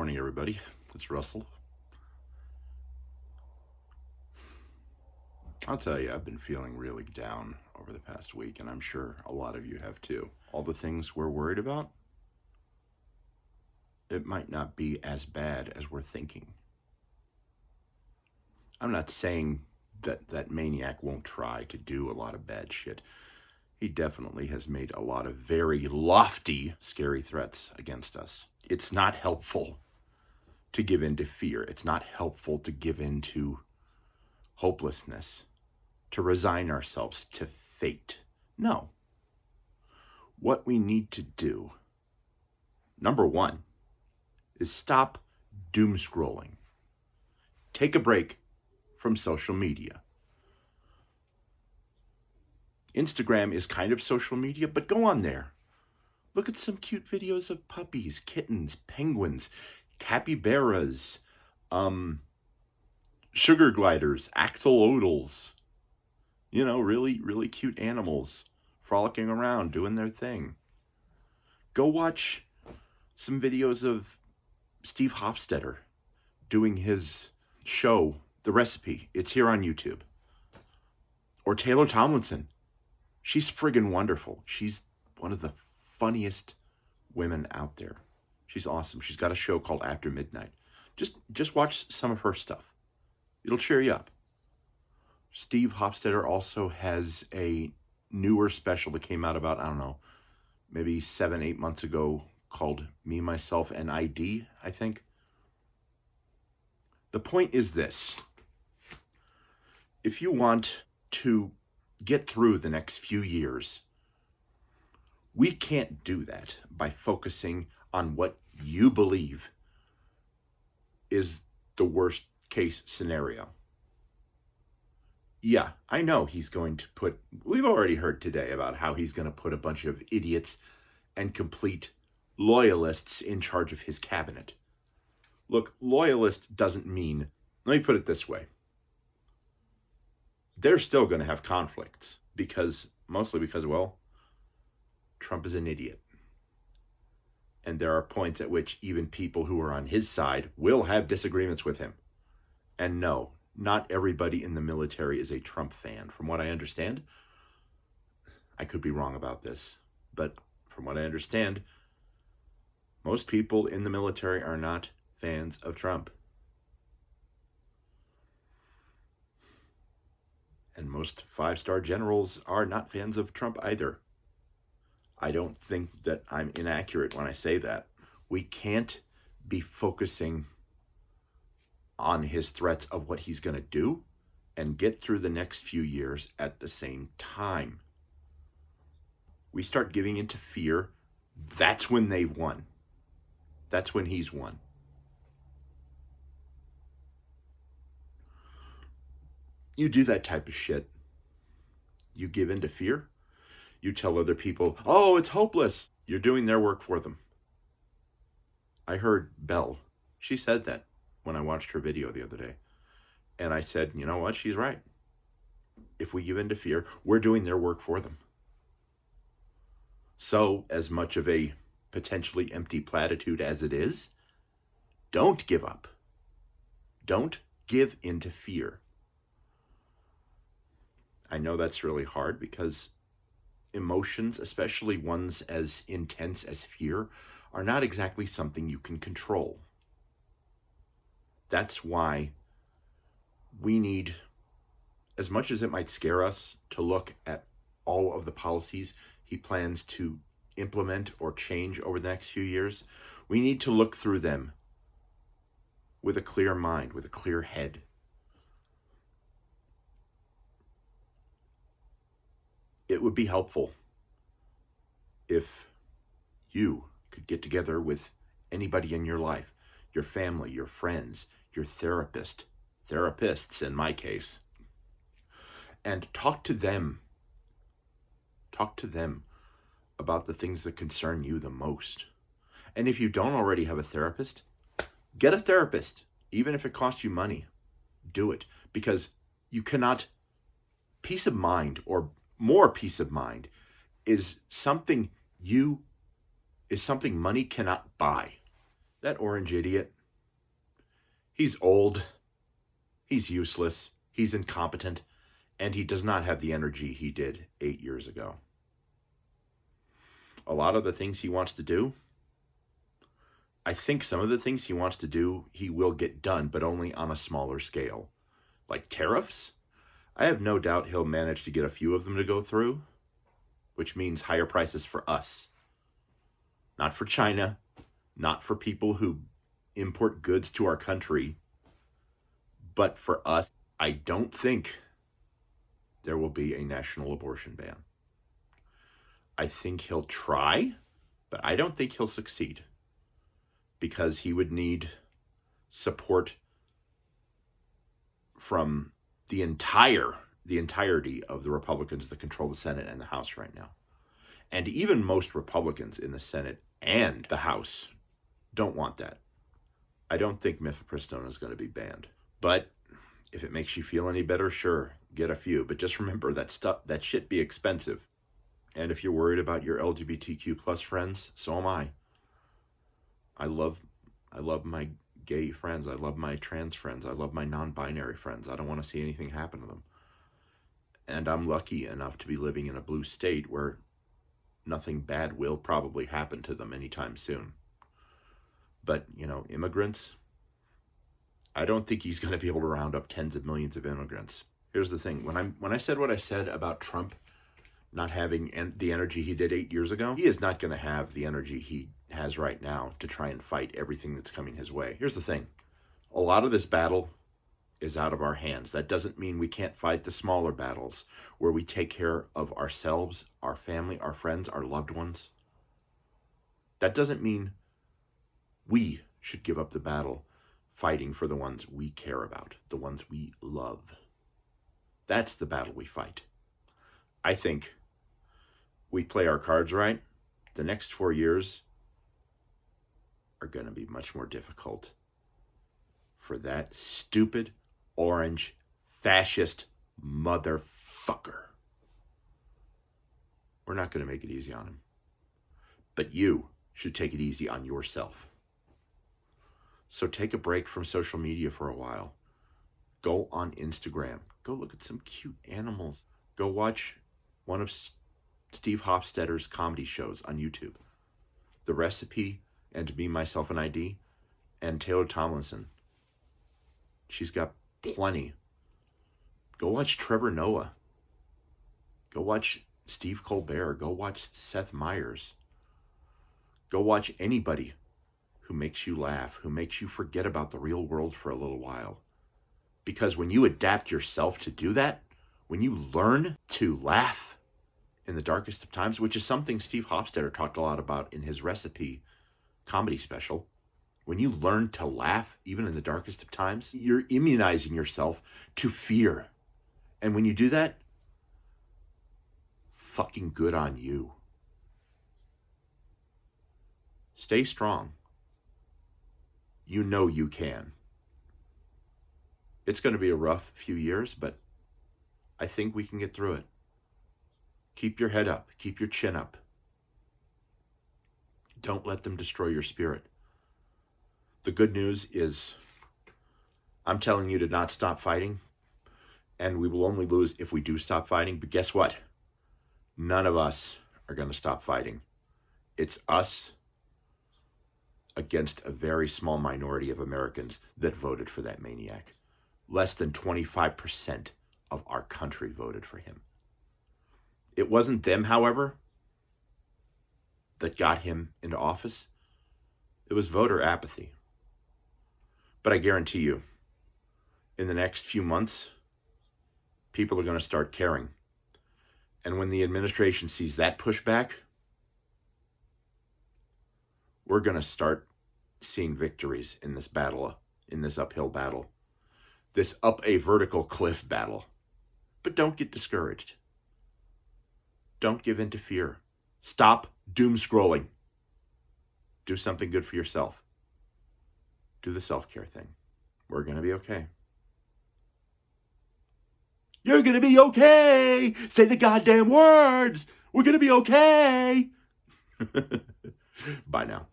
Morning, everybody. It's Russell. I'll tell you, I've been feeling really down over the past week, and I'm sure a lot of you have too. All the things we're worried about, it might not be as bad as we're thinking. I'm not saying that maniac won't try to do a lot of bad shit. He definitely has made a lot of very lofty, scary threats against us. It's not helpful to give in to fear. It's not helpful to give in to hopelessness, to resign ourselves to fate. No. What we need to do, number one, is stop doom scrolling. Take a break from social media. Instagram is kind of social media, but go on there. Look at some cute videos of puppies, kittens, penguins, capybaras, sugar gliders, axolotls. You know, really, really cute animals frolicking around, doing their thing. Go watch some videos of Steve Hofstetter doing his show, The Recipe. It's here on YouTube. Or Taylor Tomlinson. She's friggin' wonderful. She's one of the funniest women out there. She's awesome. She's got a show called After Midnight. Just watch some of her stuff. It'll cheer you up. Steve Hofstetter also has a newer special that came out about, I don't know, maybe 7-8 months ago called Me, Myself, and ID, I think. The point is this. If you want to get through the next few years, we can't do that by focusing on what you believe is the worst case scenario. Yeah, I know he's going to put, we've already heard today about how he's going to put a bunch of idiots and complete loyalists in charge of his cabinet. Look, loyalist doesn't mean, let me put it this way. They're still going to have conflicts mostly because, well, Trump is an idiot. And there are points at which even people who are on his side will have disagreements with him. And no, not everybody in the military is a Trump fan. From what I understand, I could be wrong about this, but from what I understand, most people in the military are not fans of Trump. And most 5-star generals are not fans of Trump either. I don't think that I'm inaccurate when I say that. We can't be focusing on his threats of what he's going to do and get through the next few years at the same time. We start giving into fear, that's when they've won. That's when he's won. You do that type of shit. You give in to fear. You tell other people, oh, it's hopeless. You're doing their work for them. I heard Beau. She said that when I watched her video the other day. And I said, you know what? She's right. If we give in to fear, we're doing their work for them. So, as much of a potentially empty platitude as it is, don't give up. Don't give in to fear. I know that's really hard because emotions, especially ones as intense as fear, are not exactly something you can control. That's why we need, as much as it might scare us, to look at all of the policies he plans to implement or change over the next few years. We need to look through them with a clear mind, with a clear head. It would be helpful if you could get together with anybody in your life, your family, your friends, your therapists in my case, and talk to them. Talk to them about the things that concern you the most. And if you don't already have a therapist, get a therapist, even if it costs you money. Do it, because you cannot, peace of mind, or more peace of mind, is something money cannot buy. That orange idiot. He's old. He's useless. He's incompetent. And he does not have the energy he did 8 years ago. A lot of the things he wants to do, I think some of the things he wants to do, he will get done, but only on a smaller scale. Like tariffs, I have no doubt he'll manage to get a few of them to go through, which means higher prices for us. Not for China, not for people who import goods to our country, but for us. I don't think there will be a national abortion ban. I think he'll try, but I don't think he'll succeed, because he would need support from the entirety of the Republicans that control the Senate and the House right now. And even most Republicans in the Senate and the House don't want that. I don't think mifepristone is going to be banned. But if it makes you feel any better, sure, get a few. But just remember that shit be expensive. And if you're worried about your LGBTQ plus friends, so am I. I love my gay friends. I love my trans friends. I love my non-binary friends. I don't want to see anything happen to them. And I'm lucky enough to be living in a blue state where nothing bad will probably happen to them anytime soon. But, immigrants, I don't think he's going to be able to round up tens of millions of immigrants. Here's the thing. When I said what I said about Trump not having the energy he did 8 years ago, he is not going to have the energy he has right now to try and fight everything that's coming his way. Here's the thing. A lot of this battle is out of our hands. That doesn't mean we can't fight the smaller battles where we take care of ourselves, our family, our friends, our loved ones. That doesn't mean we should give up the battle fighting for the ones we care about, the ones we love. That's the battle we fight. I think we play our cards right. The next 4 years are going to be much more difficult for that stupid, orange, fascist motherfucker. We're not going to make it easy on him. But you should take it easy on yourself. So take a break from social media for a while. Go on Instagram. Go look at some cute animals. Go watch one of Steve Hofstetter's comedy shows on YouTube. The Recipe and Me, Myself, and ID, and Taylor Tomlinson. She's got plenty. Go watch Trevor Noah. Go watch Steve Colbert. Go watch Seth Meyers. Go watch anybody who makes you laugh, who makes you forget about the real world for a little while. Because when you adapt yourself to do that, when you learn to laugh in the darkest of times, which is something Steve Hofstetter talked a lot about in his Recipe comedy special, when you learn to laugh even in the darkest of times, you're immunizing yourself to fear. And when you do that, fucking good on you. Stay strong. You know you can. It's going to be a rough few years, but I think we can get through it. Keep your head up. Keep your chin up. Don't let them destroy your spirit. The good news is I'm telling you to not stop fighting, and we will only lose if we do stop fighting. But guess what? None of us are going to stop fighting. It's us against a very small minority of Americans that voted for that maniac. Less than 25% of our country voted for him. It wasn't them, however, that got him into office. It was voter apathy. But I guarantee you, in the next few months, people are going to start caring. And when the administration sees that pushback, we're going to start seeing victories in this battle, in this uphill battle, this up a vertical cliff battle. But don't get discouraged. Don't give in to fear. Stop doom scrolling. Do something good for yourself. Do the self-care thing. We're going to be okay. You're going to be okay. Say the goddamn words. We're going to be okay. Bye now.